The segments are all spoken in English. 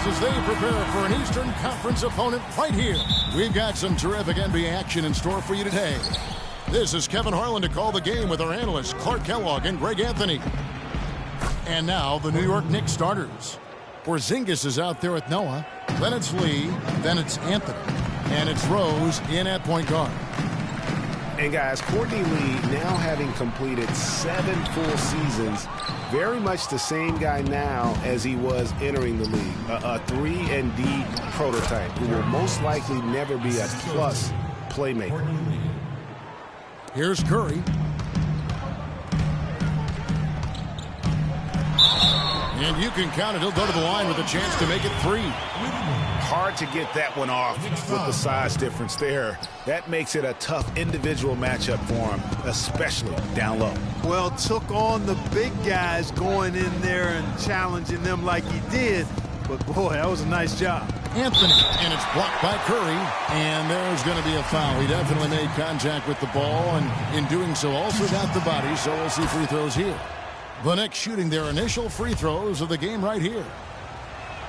as they prepare for an Eastern Conference opponent right here. We've got some terrific NBA action in store for you today. This is Kevin Harlan to call the game with our analysts Clark Kellogg and Greg Anthony. And now the New York Knicks starters. Porzingis is out there with Noah. Then it's Lee. Then it's Anthony. And it's Rose in at point guard. And guys, Courtney Lee, now having completed 7 full seasons, very much the same guy now as he was entering the league. A 3-and-D prototype who will most likely never be a plus playmaker. Here's Curry. And you can count it. He'll go to the line with a chance to make it 3. Hard to get that one off with the size difference there. That makes it a tough individual matchup for him, especially down low. Well, took on the big guys going in there and challenging them like he did. But, boy, that was a nice job. Anthony, and it's blocked by Curry. And there's going to be a foul. He definitely made contact with the ball, and in doing so also got the body, so we'll see free throws here. The Knicks shooting their initial free throws of the game right here.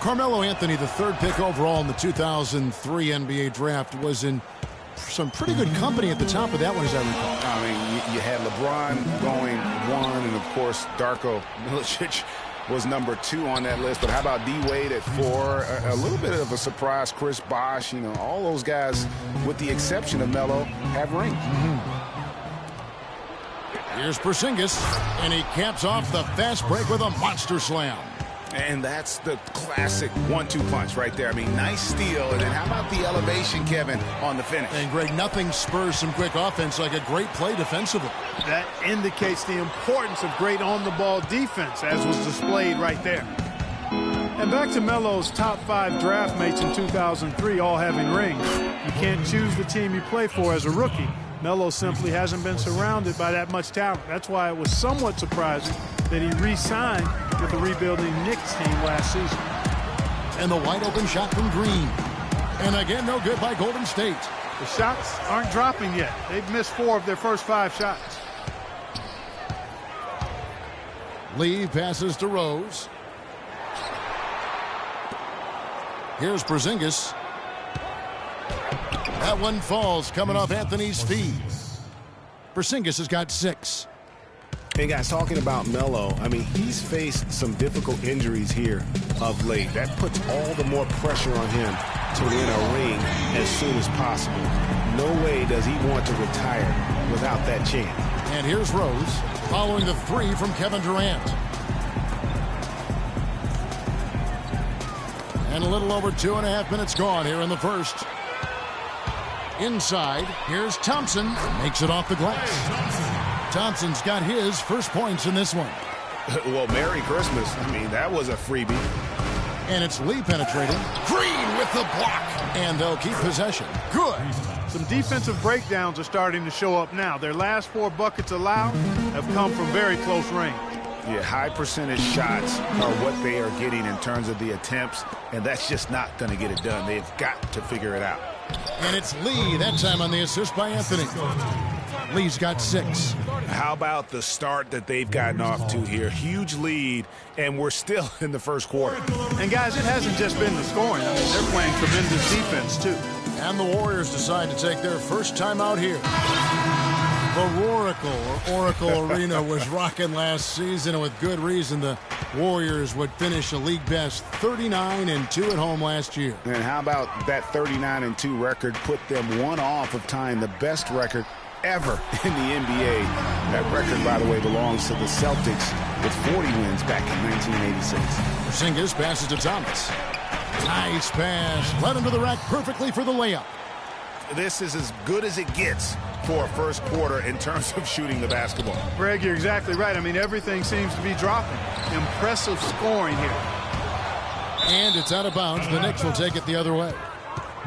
Carmelo Anthony, the 3rd pick overall in the 2003 NBA draft, was in some pretty good company at the top of that one, as I recall. I mean, you had LeBron going 1, and, of course, Darko Milicic was number 2 on that list. But how about D-Wade at 4? A little bit of a surprise, Chris Bosh. You know, all those guys, with the exception of Melo, have rings. Here's Porzingis, and he caps off the fast break with a monster slam. And that's the classic 1-2 punch right there. I mean, nice steal. And then how about the elevation, Kevin, on the finish? And, Greg, nothing spurs some quick offense like a great play defensively. That indicates the importance of great on-the-ball defense, as was displayed right there. And back to Melo's top 5 draft mates in 2003, all having rings. You can't choose the team you play for as a rookie. Melo simply hasn't been surrounded by that much talent. That's why it was somewhat surprising that he re-signed with the rebuilding Knicks team last season. And the wide-open shot from Green. And again, no good by Golden State. The shots aren't dropping yet. They've missed 4 of their first 5 shots. Lee passes to Rose. Here's Porzingis. That one falls, coming off Anthony's feet. Porzingis has got 6. Hey, guys, talking about Melo, I mean, he's faced some difficult injuries here of late. That puts all the more pressure on him to win a ring as soon as possible. No way does he want to retire without that chance. And here's Rose, following the 3 from Kevin Durant. And a little over 2.5 minutes gone here in the first. Inside, here's Thompson. Makes it off the glass. Thompson's got his first points in this one. Well, Merry Christmas. I mean, that was a freebie. And it's Lee penetrating. Green with the block. And they'll keep possession. Good. Some defensive breakdowns are starting to show up now. Their last 4 buckets allowed have come from very close range. Yeah, high percentage shots are what they are getting in terms of the attempts, and that's just not going to get it done. They've got to figure it out. And it's Lee, that time on the assist by Anthony. Lee's got 6. How about the start that they've gotten off to here? Huge lead, and we're still in the first quarter. And, guys, it hasn't just been the scoring. I mean, they're playing tremendous defense, too. And the Warriors decide to take their first time out here. The Oracle Arena was rocking last season, and with good reason. The Warriors would finish a league best 39-2 at home last year. And how about that 39-2 record put them 1 off of tying the best record ever in the NBA. That record, by the way, belongs to the Celtics with 40 wins back in 1986. Porzingis passes to Thomas. Nice pass. Led him to the rack perfectly for the layup. This is as good as it gets for a first quarter in terms of shooting the basketball. Greg, you're exactly right. I mean, everything seems to be dropping. Impressive scoring here. And it's out of bounds. The Knicks will take it the other way.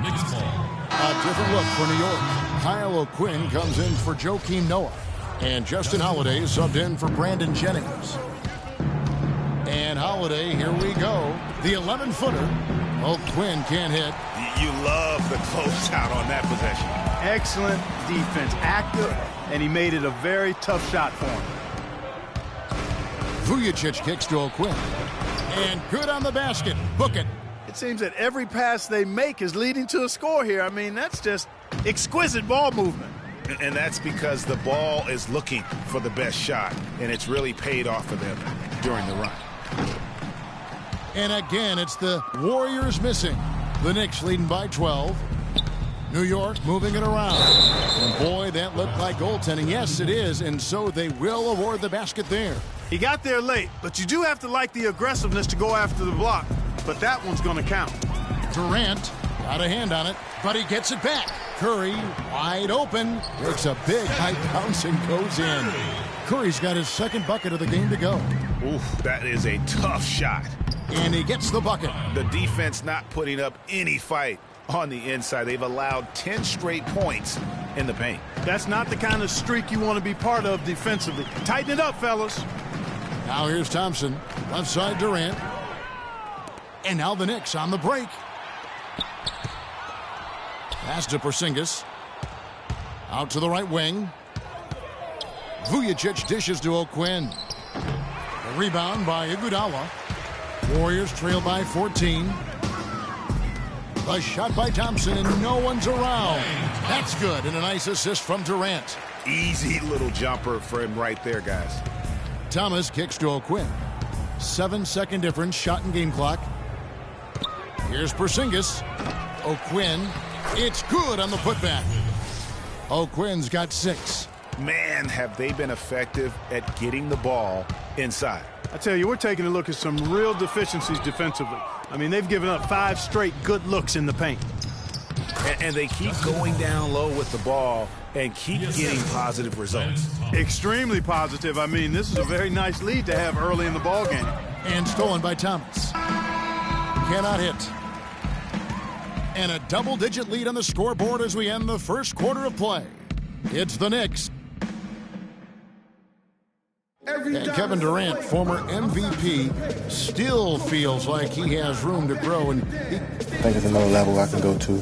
Knicks ball. A different look for New York. Kyle O'Quinn comes in for Joakim Noah. And Justin Holiday subbed in for Brandon Jennings. And Holiday, here we go. The 11-footer. O'Quinn can't hit. You love the closeout on that possession. Excellent defense. Active, and he made it a very tough shot for him. Vujicic kicks to O'Quinn. And good on the basket. Book it. It seems that every pass they make is leading to a score here. I mean, that's just exquisite ball movement. And that's because the ball is looking for the best shot, and it's really paid off for them during the run. And again, it's the Warriors missing. The Knicks leading by 12. New York moving it around. And boy, that looked like goaltending. Yes, it is, and so they will award the basket there. He got there late, but you do have to like the aggressiveness to go after the block. But that one's going to count. Durant got a hand on it, but he gets it back. Curry wide open. Takes a big high bounce and goes in. Curry's got his second bucket of the game to go. Oof, that is a tough shot. And he gets the bucket. The defense not putting up any fight on the inside. They've allowed 10 straight points in the paint. That's not the kind of streak you want to be part of defensively. Tighten it up, fellas. Now here's Thompson. Left side Durant. And now the Knicks on the break. Pass to Porzingis. Out to the right wing. Vujacic dishes to O'Quinn. The rebound by Iguodala. Warriors trail by 14. The shot by Thompson, and no one's around. That's good, and a nice assist from Durant. Easy little jumper for him right there, guys. Thomas kicks to O'Quinn. 7-second difference, shot and game clock. Here's Porzingis. O'Quinn. It's good on the putback. O'Quinn's got 6. Man, have they been effective at getting the ball inside. I tell you, we're taking a look at some real deficiencies defensively. I mean, they've given up 5 straight good looks in the paint. And they keep going down low with the ball and keep getting positive results. Extremely positive. I mean, this is a very nice lead to have early in the ball game. And stolen by Thomas. Cannot hit. And a double-digit lead on the scoreboard as we end the first quarter of play. It's the Knicks. And Kevin Durant, former MVP, still feels like he has room to grow. And I think it's another level I can go to.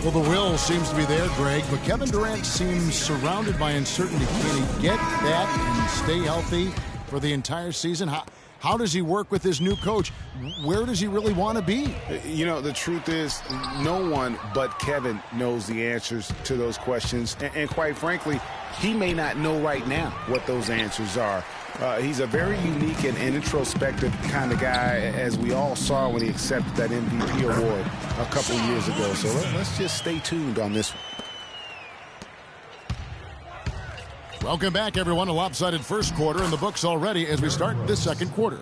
Well, the will seems to be there, Greg, but Kevin Durant seems surrounded by uncertainty. Can he get that and stay healthy for the entire season? How does he work with his new coach? Where does he really want to be? You know, the truth is, no one but Kevin knows the answers to those questions. And quite frankly, he may not know right now what those answers are. He's a very unique and introspective kind of guy, as we all saw when he accepted that MVP award a couple years ago. So let's just stay tuned on this one. Welcome back, everyone. A lopsided first quarter in the books already as we start the second quarter.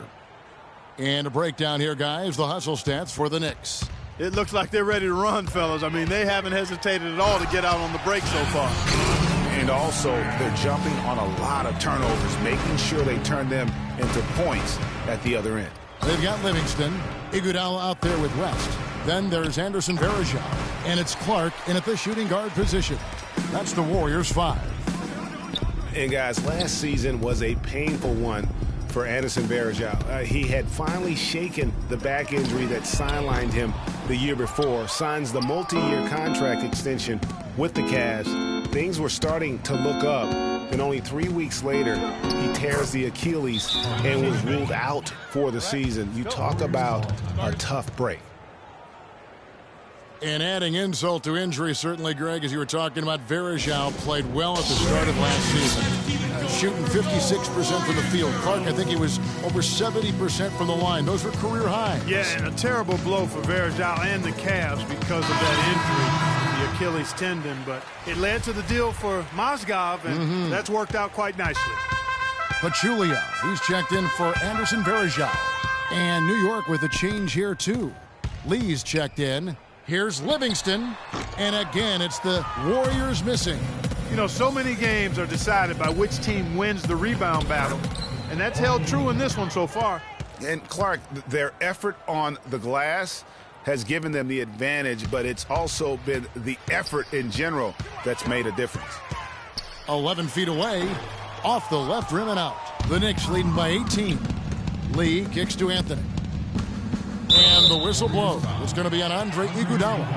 And a breakdown here, guys. The hustle stats for the Knicks. It looks like they're ready to run, fellas. I mean, they haven't hesitated at all to get out on the break so far. And also, they're jumping on a lot of turnovers, making sure they turn them into points at the other end. They've got Livingston, Iguodala out there with West. Then there's Anderson Varejao, and it's Clark in at the shooting guard position. That's the Warriors' 5. And guys, last season was a painful one for Anderson Varejao. He had finally shaken the back injury that sidelined him the year before, signs the multi-year contract extension with the Cavs. Things were starting to look up, and only 3 weeks later, he tears the Achilles and was ruled out for the season. You talk about a tough break. And adding insult to injury, certainly, Greg, as you were talking about, Varejao played well at the start of last season. Shooting 56% from the field. Clark, I think he was over 70% from the line. Those were career highs. Yeah, and a terrible blow for Varejao and the Cavs because of that injury, the Achilles tendon. But it led to the deal for Mozgov, and that's worked out quite nicely. Pachulia, he's checked in for Anderson Varejao. And New York with a change here, too. Lee's checked in. Here's Livingston, and again, it's the Warriors missing. You know, so many games are decided by which team wins the rebound battle, and that's held true in this one so far. And Clark, their effort on the glass has given them the advantage, but it's also been the effort in general that's made a difference. 11 feet away, off the left rim and out. The Knicks leading by 18. Lee kicks to Anthony. And the whistle blows. It's going to be on Andre Iguodala.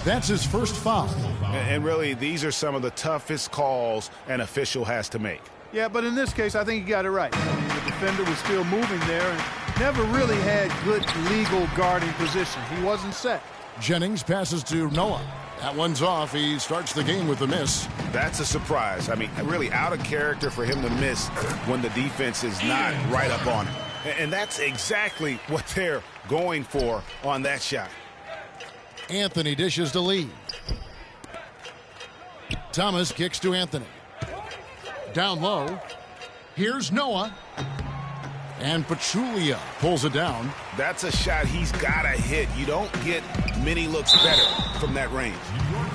That's his first foul. And really, these are some of the toughest calls an official has to make. Yeah, but in this case, I think he got it right. I mean, the defender was still moving there, and never really had good legal guarding position. He wasn't set. Jennings passes to Noah. That one's off. He starts the game with a miss. That's a surprise. I mean, really out of character for him to miss when the defense is not right up on him. And that's exactly what they're going for on that shot. Anthony dishes to Lee. Thomas kicks to Anthony. Down low. Here's Noah. And Pachulia pulls it down. That's a shot he's got to hit. You don't get many looks better from that range.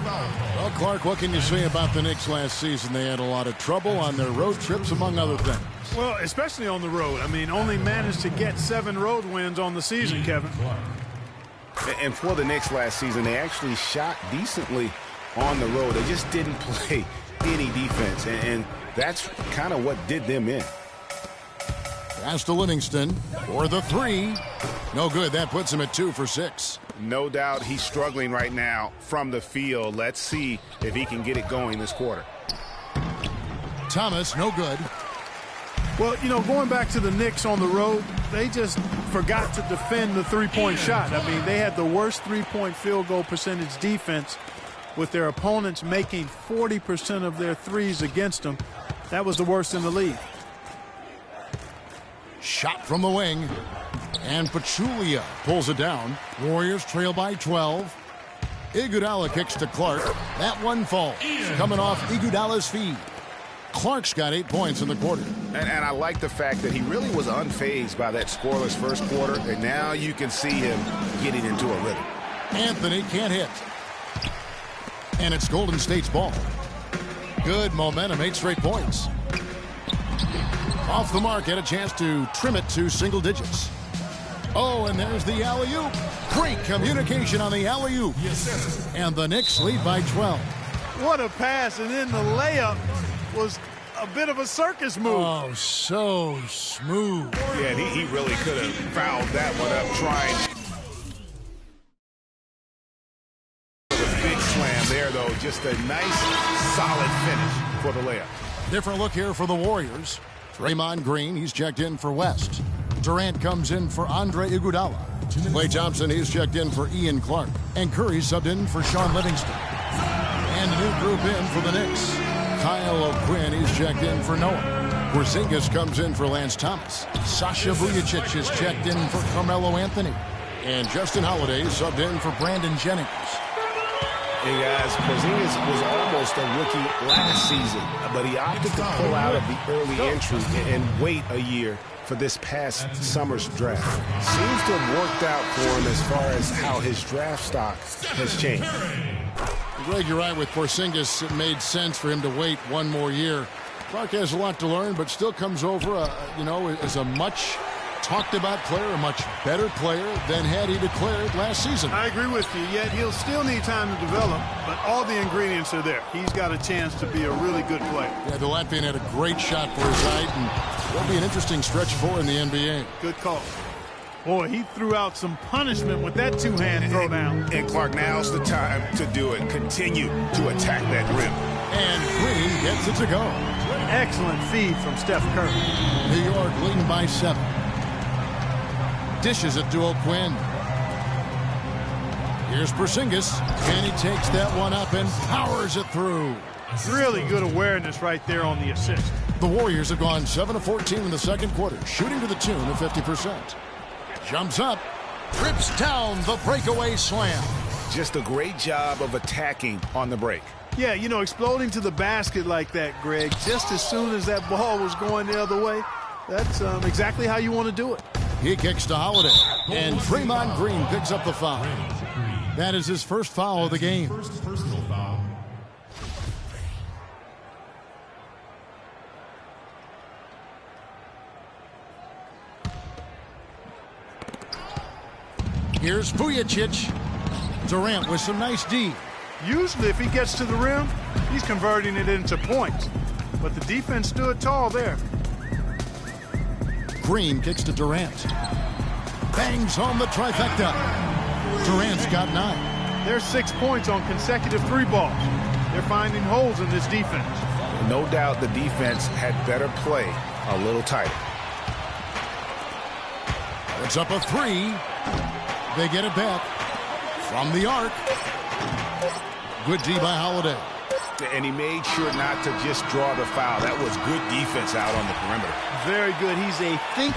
Well, Clark, what can you say about the Knicks last season? They had a lot of trouble on their road trips, among other things. Well, especially on the road. I mean, only managed to get 7 road wins on the season, Kevin. And for the Knicks last season, they actually shot decently on the road. They just didn't play any defense, and that's kind of what did them in. Pass to Livingston for the 3. No good. That puts him at 2 for 6. No doubt he's struggling right now from the field. Let's see if he can get it going this quarter. Thomas, no good. Well, you know, going back to the Knicks on the road, they just forgot to defend the three-point shot. I mean, they had the worst three-point field goal percentage defense with their opponents making 40% of their threes against them. That was the worst in the league. Shot from the wing. And Pachulia pulls it down. Warriors trail by 12. Iguodala kicks to Clark. That one falls. Coming off Iguodala's feed. Clark's got 8 points in the quarter. And I like the fact that he really was unfazed by that scoreless first quarter. And now you can see him getting into a rhythm. Anthony can't hit. And it's Golden State's ball. Good momentum, 8 straight points. Off the mark, had a chance to trim it to single digits. Oh, and there's the alley-oop. Great communication on the alley-oop. And the Knicks lead by 12. What a pass, and then the layup was a bit of a circus move. Oh, so smooth. Yeah, and he really could have fouled that one up trying. The big slam there, though. Just a nice, solid finish for the layup. Different look here for the Warriors. Draymond Green, he's checked in for West. Durant comes in for Andre Iguodala. Klay Thompson, he's checked in for Ian Clark. And Curry subbed in for Sean Livingston. And a new group in for the Knicks. Kyle O'Quinn, he's checked in for Noah. Porzingis comes in for Lance Thomas. Sasha Vujacic is checked in for Carmelo Anthony. And Justin Holiday subbed in for Brandon Jennings. Hey guys, Porzingis was almost a rookie last season, but he opted to pull out of the early entry and wait a year for this past summer's draft. Seems to have worked out for him as far as how his draft stock has changed. Greg, you're right with Porzingis. It made sense for him to wait one more year. Clark has a lot to learn, but still comes over, as a much talked about player, a much better player than had he declared last season. I agree with you, yet he'll still need time to develop, but all the ingredients are there. He's got a chance to be a really good player. Yeah, the Latvian had a great shot for his height, and will be an interesting stretch for in the NBA. Good call. Boy, he threw out some punishment with that two-hand throwdown. And Clark, now's the time to do it. Continue to attack that rim. And Green gets it to go. Excellent feed from Steph Curry. New York leading by 7. Dishes it to O'Quinn. Here's Porzingis, and he takes that one up and powers it through. Really good awareness right there on the assist. The Warriors have gone 7 of 14 in the second quarter, shooting to the tune of 50%. Jumps up, trips down the breakaway slam. Just a great job of attacking on the break. Yeah, exploding to the basket like that, Greg, just as soon as that ball was going the other way, that's exactly how you want to do it. He kicks to Holiday, and Draymond Green picks up the foul. That is his first foul of the game. Here's Vujacic. Durant with some nice D. Usually if he gets to the rim, he's converting it into points. But the defense stood tall there. Green kicks to Durant. Bangs home the trifecta. Durant's got 9. There's 6 points on consecutive 3 balls. They're finding holes in this defense. No doubt the defense had better play a little tighter. Puts up a three. They get it back from the arc. Good D by Holiday. And he made sure not to just draw the foul. That was good defense out on the perimeter. Very good. He's a think